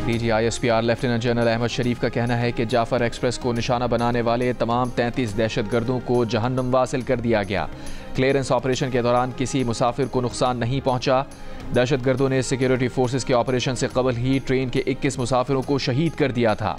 DGISPR lieutenant general Ahmad शरीफ का कहना है कि जाफर एक्सप्रेस को निशाना बनाने वाले तमाम 33 दहशतगर्दों को जहन्नुम वासिल कर दिया गया। क्लियरेंस ऑपरेशन के दौरान किसी मुसाफिर को नुकसान नहीं पहुंचा। दहशतगर्दों ने सिक्योरिटी फोर्सेस के ऑपरेशन से कबल ही ट्रेन के 21 मुसाफिरों को शहीद कर दिया था।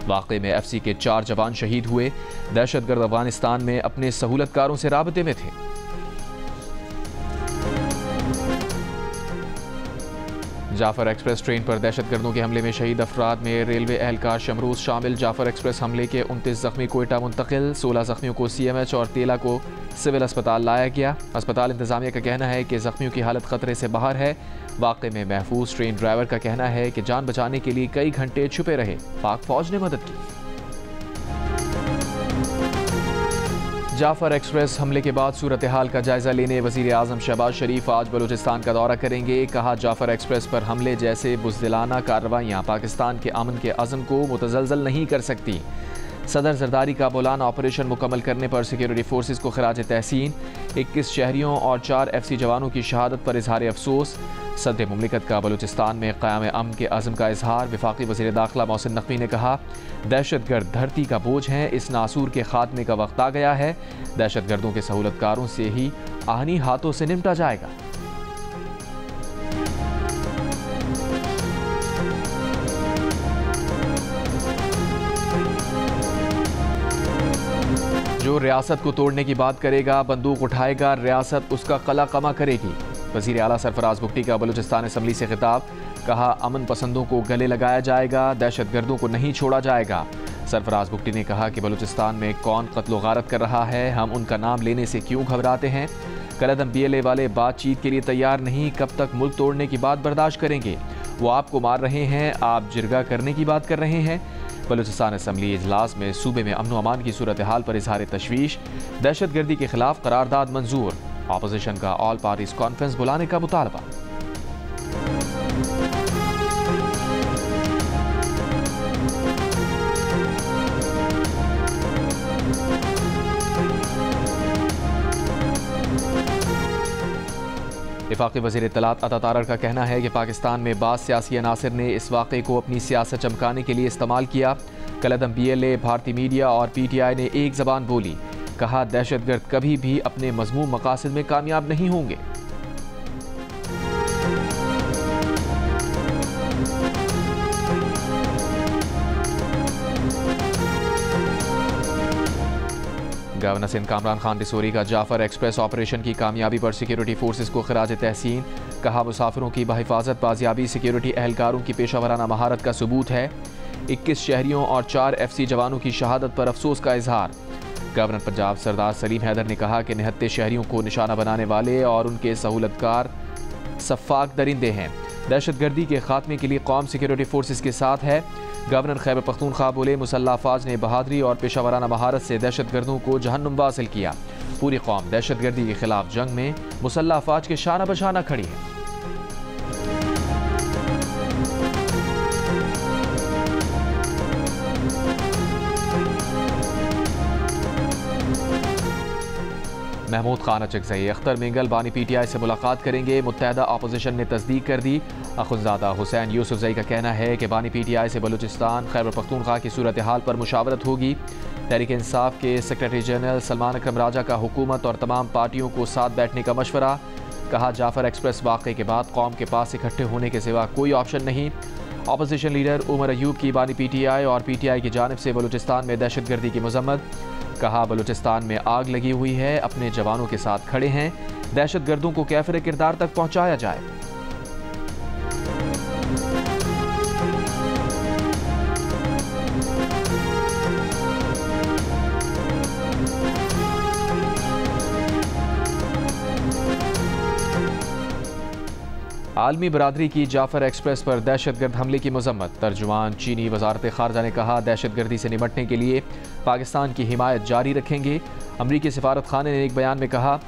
वाक़े में FC के 4 जवान शहीद हुए। दहशतगर्द अफगानिस्तान में अपने सहूलतकारों से राबते में थे। जाफर एक्सप्रेस ट्रेन पर दहशतगर्दों के हमले में शहीद अफराद में रेलवे एहलकार शमरूज शामिल। जाफर एक्सप्रेस हमले के 29 जख्मी कोयटा मुंतकिल, 16 जख्मियों को CMH और तेला को सिविल अस्पताल लाया गया। अस्पताल इंतजामिया का कहना है कि जख्मियों की हालत खतरे से बाहर है। वाक़े में महफूज ट्रेन ड्राइवर का कहना है कि जान बचाने के लिए कई घंटे छुपे रहे, पाक फौज ने मदद की। जाफर एक्सप्रेस हमले के बाद सूरत हाल का जायजा लेने वज़ीर आज़म शहबाज शरीफ आज बलूचिस्तान का दौरा करेंगे। कहा, जाफर एक्सप्रेस पर हमले जैसे बुज़दिलाना कार्रवाइयाँ पाकिस्तान के अमन के अज़म को मुतज़लज़ल नहीं कर सकती। सदर जरदारी का मौलाना ऑपरेशन मुकम्मल करने पर सिक्योरिटी फोर्सेस को खराज तहसीन। 21 शहरियों और 4 FC जवानों की शहादत पर इजहार अफसोस। सदर मुमलिकत का बलूचिस्तान में क़याम अमन के अज़म का इजहार। वफाकी वज़ीर दाखिला मोहसिन नकवी ने कहा, दहशतगर्द धरती का बोझ हैं, इस नासूर के खात्मे का वक्त आ गया है। दहशतगर्दों के सहूलतकारों से ही आहनी हाथों से निपटा जाएगा। जो रियासत को तोड़ने की बात करेगा, बंदूक उठाएगा, रियासत उसका कला कमा करेगी। वज़ीर आला सरफराज बुगटी का बलूचिस्तान असम्बली से खिताब। कहा, अमन पसंदों को गले लगाया जाएगा, दहशतगर्दों को नहीं छोड़ा जाएगा। सरफराज बुगटी ने कहा कि बलूचिस्तान में कौन कत्ल गारत कर रहा है, हम उनका नाम लेने से क्यों घबराते हैं। कलअदम BLA वाले बातचीत के लिए तैयार नहीं, कब तक मुल्क तोड़ने की बात बर्दाश्त करेंगे। वो आपको मार रहे हैं, आप जिरगा करने की बात कर रहे हैं। बलूचिस्तान असम्बली इजलास में सूबे में अमन अमान की सूरत हाल पर इजहार तशवीश। दहशतगर्दी के खिलाफ करारदाद मंजूर। अपोजिशन का ऑल पार्टीज कॉन्फ्रेंस बुलाने का मुतालबा। वफाकी वज़ीर इत्तलात अता तारर का कहना है कि पाकिस्तान में बाज़ सियासी अनासिर ने इस वाक़े को अपनी सियासत चमकाने के लिए इस्तेमाल किया। कलअदम BLA, भारतीय मीडिया और PTI ने एक ज़बान बोली। कहा, दहशतगर्द कभी भी अपने मज़मूम मकासद में कामयाब नहीं होंगे। गवर्नर सिंध कामरान खान डिसोरी का जाफर एक्सप्रेस ऑपरेशन की कामयाबी पर सिक्योरिटी फोर्सेस को खराज तहसीन। कहा, मुसाफिरों की बहिफाजत बाजियाबी सिक्योरिटी एहलकारों की पेशा वराना महारत का सबूत है। 21 शहरियों और 4 FC जवानों की शहादत पर अफसोस का इजहार। गवर्नर पंजाब सरदार सलीम हैदर ने कहा कि 79 शहरियों को निशाना बनाने वाले और उनके सहूलतकार सफ़ाक दरिंदे हैं। दहशतगर्दी के खात्मे के लिए कौम सिक्योरिटी फोर्सेस के साथ है। गवर्नर खैबर पख्तूनख्वा बोले, मुसल्लह अफवाज ने बहादुरी और पेशा वराना महारत से दहशतगर्दों को जहन्नुम वासिल किया। पूरी कौम दहशतगर्दी के खिलाफ जंग में मुसल्लह अफवाज के शाना बशाना खड़ी है। महमूद खान अचकज़ई अख्तर मेंगल बानी PTI से मुलाकात करेंगे। मुत्तहदा अपोजिशन ने तस्दीक कर दी। अखुंज़ादा हुसैन यूसुफजई का कहना है कि बानी PTI से बलूचिस्तान खैबर पख्तूनख्वा की सूरत हाल पर मुशावरत होगी। तहरीक इंसाफ के सेक्रेटरी जनरल सलमान अकरम राजा का हुकूमत और तमाम पार्टियों को साथ बैठने का मशवरा। कहा, जाफर एक्सप्रेस वाक़े के बाद कौम के पास इकट्ठे होने के सिवा कोई ऑप्शन नहीं। अपोजिशन लीडर उमर अयूब की बानी PTI और PTI की जानिब से बलूचिस्तान में दहशतगर्दी की मजम्मत। कहा, बलूचिस्तान में आग लगी हुई है, अपने जवानों के साथ खड़े हैं, दहशतगर्दों को कैफिर किरदार तक पहुंचाया जाए। आलमी बरादरी की जाफर एक्सप्रेस पर दहशतगर्द हमले की मजम्मत। तर्जुमान चीनी वजारत खारजा ने कहा, दहशतगर्दी से निपटने के लिए पाकिस्तान की हिमायत जारी रखेंगे। अमरीकी सिफारत खाने ने एक बयान में कहा,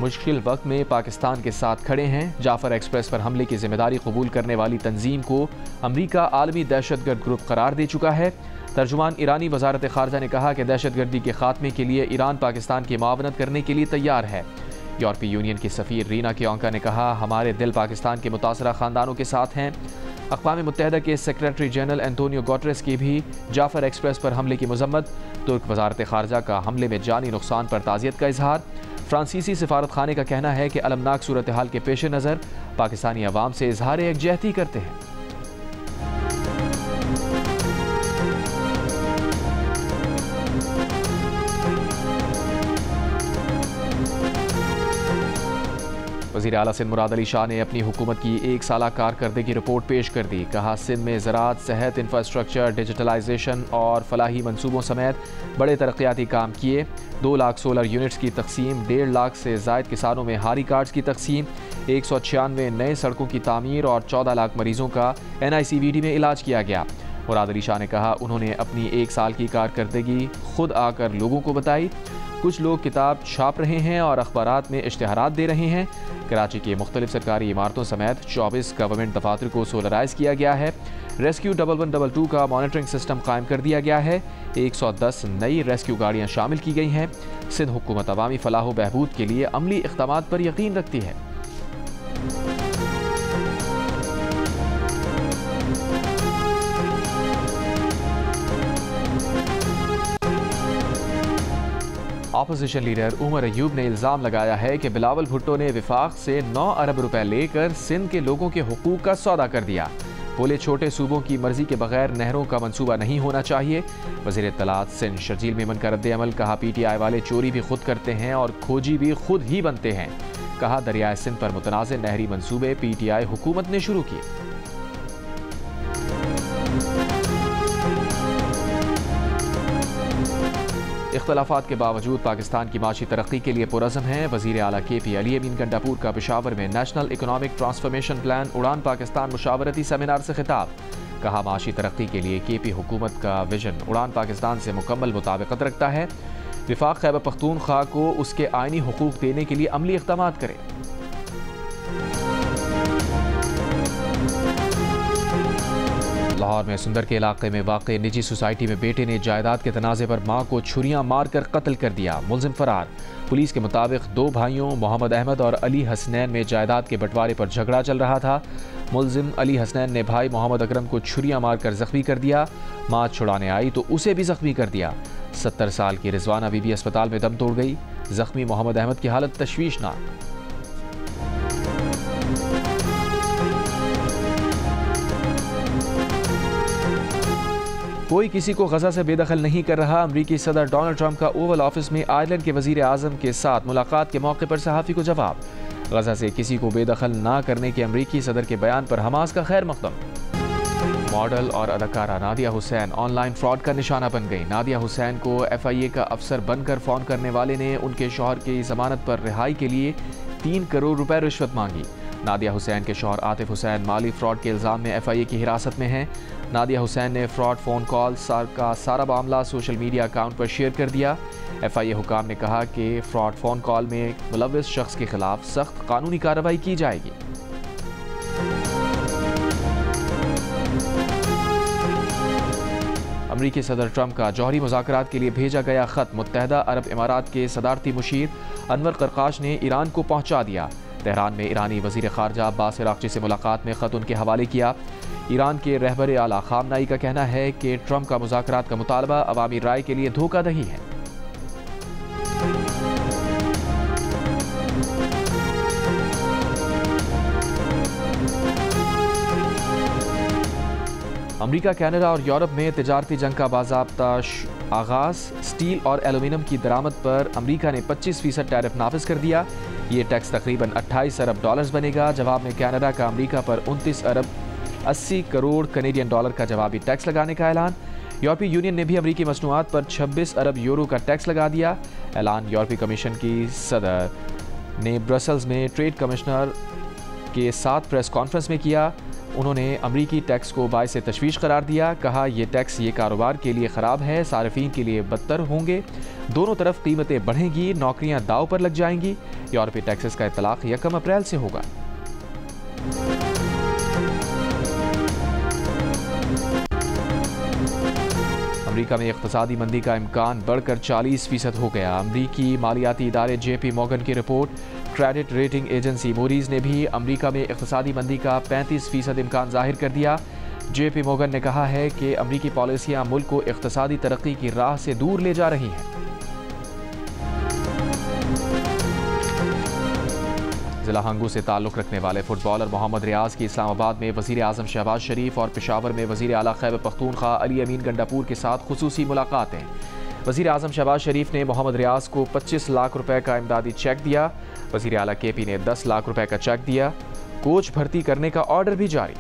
मुश्किल वक्त में पाकिस्तान के साथ खड़े हैं। जाफर एक्सप्रेस पर हमले की जिम्मेदारी कबूल करने वाली तंजीम को अमरीका आलमी दहशतगर्द ग्रुप करार दे चुका है। तर्जुमान ईरानी वजारत खारजा ने कहा कि दहशतगर्दी के खात्मे के लिए ईरान पाकिस्तान की मुआवनत करने के लिए तैयार है। यूरोपीय यूनियन की सफ़ीर रीना कियोंका ने कहा, हमारे दिल पाकिस्तान के मुतासरा ख़ानदानों के साथ हैं। अक़वाम मुत्तहिदा के सेक्रेटरी जनरल एंटोनियो गुटेरेस की भी जाफर एक्सप्रेस पर हमले की मजम्मत। तुर्क वजारत खारजा का हमले में जानी नुकसान पर ताज़ियत का इजहार। फ्रांसीसी सिफारत खाने का कहना है कि अलमनाक सूरत हाल के पेश नज़र पाकिस्तानी अवाम से इजहार यकजहती करते हैं। वज़ीर आला सिंध मुराद अली शाह ने अपनी हुकूमत की एक साला कारकर्दगी रिपोर्ट पेश कर दी। कहा, सिंध में ज़राअत, सेहत, इंफ्रास्ट्रक्चर, डिजिटलाइजेशन और फलाही मनसूबों समेत बड़े तरक्याती काम किए। 2 लाख सोलर यूनिट्स की तकसीम, 1.5 लाख से ज़ायद किसानों में हारी कार्ड्स की तकसीम, 196 नए सड़कों की तामीर और 14 लाख मरीजों का NICVD में इलाज किया गया। मुराद अली शाह ने कहा, उन्होंने अपनी एक साल की कारकर्दगी खुद आकर लोगों को बताई। कुछ लोग किताब छाप रहे हैं और अखबारात में इश्तिहारात दे रहे हैं। कराची की मुख्तलिफ सरकारी इमारतों समेत 24 गवर्नमेंट दफातर को सोलराइज किया गया है। रेस्क्यू 1122 का मॉनिटरिंग सिस्टम कायम कर दिया गया है। 110 नई रेस्क्यू गाड़ियाँ शामिल की गई हैं। सिंध हुकूमत अवामी फलाह व बहबूद के लिए अमली इक़दामात पर यकीन रखती है। ऑपोजिशन लीडर उमर अयूब ने इल्ज़ाम लगाया है कि बिलावल भुट्टो ने विफाक से 9 अरब रुपए लेकर सिंध के लोगों के हुकूक का सौदा कर दिया। बोले, छोटे सूबों की मर्जी के बगैर नहरों का मंसूबा नहीं होना चाहिए। वज़ीर इत्तलात सिंध शर्जील मेमन का रद्द-ए-अमल। कहा, PTI वाले चोरी भी खुद करते हैं और खोजी भी खुद ही बनते हैं। कहा, दरियाए सिंध पर मुतनाज़ नहरी मंसूबे PTI हुकूमत ने शुरू किए। इख्तलाफात के बावजूद पाकिस्तान की माशी तरक्की के लिए पुरज़म है। वज़ीर आला KP अली अमीन गंडापुर का पेशावर में नेशनल इकोनॉमिक ट्रांसफॉर्मेशन प्लान उड़ान पाकिस्तान मुशावरती सेमिनार से खिताब। कहा, माशी तरक्की के लिए KP हुकूमत का विजन उड़ान पाकिस्तान से मुकम्मल मुताबिकत रखता है। विफाक खैबर पख्तूनख्वा को उसके आइनी हुकूक देने के लिए अमली इक़दामात करे। लाहौर में सुंदर के इलाके में वाक़ निजी सोसाइटी में बेटे ने जायदाद के तनाज़े पर मां को छुरियां मारकर कत्ल कर दिया। मुलजिम फरार। पुलिस के मुताबिक 2 भाइयों मोहम्मद अहमद और अली हसनैन में जायदाद के बंटवारे पर झगड़ा चल रहा था। मुलजिम अली हसनैन ने भाई मोहम्मद अकरम को छुरियां मारकर जख्मी कर दिया। मां छुड़ाने आई तो उसे भी जख्मी कर दिया। 70 साल की रिजवाना बीबी अस्पताल में दम तोड़ गई। जख्मी मोहम्मद अहमद की हालत तशवीशनाक। कोई किसी को गजा से बेदखल नहीं कर रहा। अमरीकी सदर डोनाल्ड ट्रंप का ओवल ऑफिस में आयरलैंड के वजीर आजम के साथ मुलाकात के मौके पर सहाफ़ी को जवाब। गजा से किसी को बेदखल ना करने के अमरीकी सदर के बयान पर हमास का खैर मकदम। मॉडल और अदाकारा नादिया हुसैन ऑनलाइन फ्रॉड का निशाना बन गई। नादिया हुसैन को FIA का अफसर बनकर फ़ोन करने वाले ने उनके शौहर की जमानत पर रिहाई के लिए 3 करोड़ रुपए रिश्वत मांगी। नादिया हुसैन के शौहर आतिफ हुसैन माली फ्रॉड के इल्ज़ाम में FIA की हिरासत में हैं। नादिया हुसैन ने फ्रॉड फ़ोन कॉल का सारा मामला सोशल मीडिया अकाउंट पर शेयर कर दिया। FIA हुकाम ने कहा कि फ्रॉड फ़ोन कॉल में मुलव्विस शख्स के खिलाफ सख्त कानूनी कार्रवाई की जाएगी। अमरीकी सदर ट्रंप का जौहरी मुज़ाकरात के लिए भेजा गया ख़त मुत्तहदा अरब इमारात के सदारती मुशीर अनवर करकाश ने ईरान को पहुँचा दिया। तेहरान में ईरानी वज़ीर ख़ारजा अब्बास अराग़ची से मुलाकात में ख़त उनके हवाले किया। ईरान के रहबर आला ख़ामनाई का कहना है कि ट्रंप का मुज़ाकरात का मुतालबा अवामी राय के लिए धोखाधही है। अमरीका, कनाडा और यूरोप में तिजारती जंग का बाज़ाब्ता आगाज़। स्टील और एलुमिनियम की दरामद पर अमरीका ने 25% टैरिफ नाफिज कर दिया। ये टैक्स तकरीबन 28 अरब डॉलर्स बनेगा। जवाब में कनाडा का अमरीका पर 29 अरब 80 करोड़ कनेडियन डॉलर का जवाबी टैक्स लगाने का ऐलान। यूरोपीय यूनियन ने भी अमरीकी मसनूआत पर 26 अरब यूरो का टैक्स लगा दिया। ऐलान यूरोपीय कमीशन की सदर ने ब्रसल्स में ट्रेड कमिश्नर के साथ प्रेस कॉन्फ्रेंस में किया। उन्होंने अमरीकी टैक्स को बाइस तशवीश करार दिया। कहा, यह टैक्स ये कारोबार के लिए ख़राब है, सार्फिन के लिए बदतर होंगे। दोनों तरफ कीमतें बढ़ेंगी, नौकरियां दाव पर लग जाएंगी। यूरोपीय टैक्सेस का इतलाक़ 1 अप्रैल से होगा। अमरीका में इक़्तिसादी मंदी का इम्कान बढ़कर 40% हो गया। अमरीकी मालियाती इदारे JP Morgan की report, credit rating agency Moody's ने भी अमरीका में इक़्तिसादी मंदी का 35% इम्कान जाहिर कर दिया। JP मोर्गन ने कहा है कि अमरीकी पॉलिसियाँ मुल्क को इक़्तिसादी तरक्की की राह से दूर ले जा रही हैं। जिला हंगू से ताल्लुक़ रखने वाले फुटबॉलर मोहम्मद रियाज की इस्लामाबाद में वज़ीर आज़म शहबाज शरीफ और पेशावर में वज़ीर आला खैबर पख्तूनख्वा अली अमीन गंडापुर के साथ खुसूसी मुलाकातें। वज़ीर आज़म शहबाज शरीफ ने मोहम्मद रियाज को 25 लाख रुपए का इमदादी चेक दिया। वज़ीर आला KP ने 10 लाख रुपए का चेक दिया। कोच भर्ती करने का ऑर्डर भी जारी।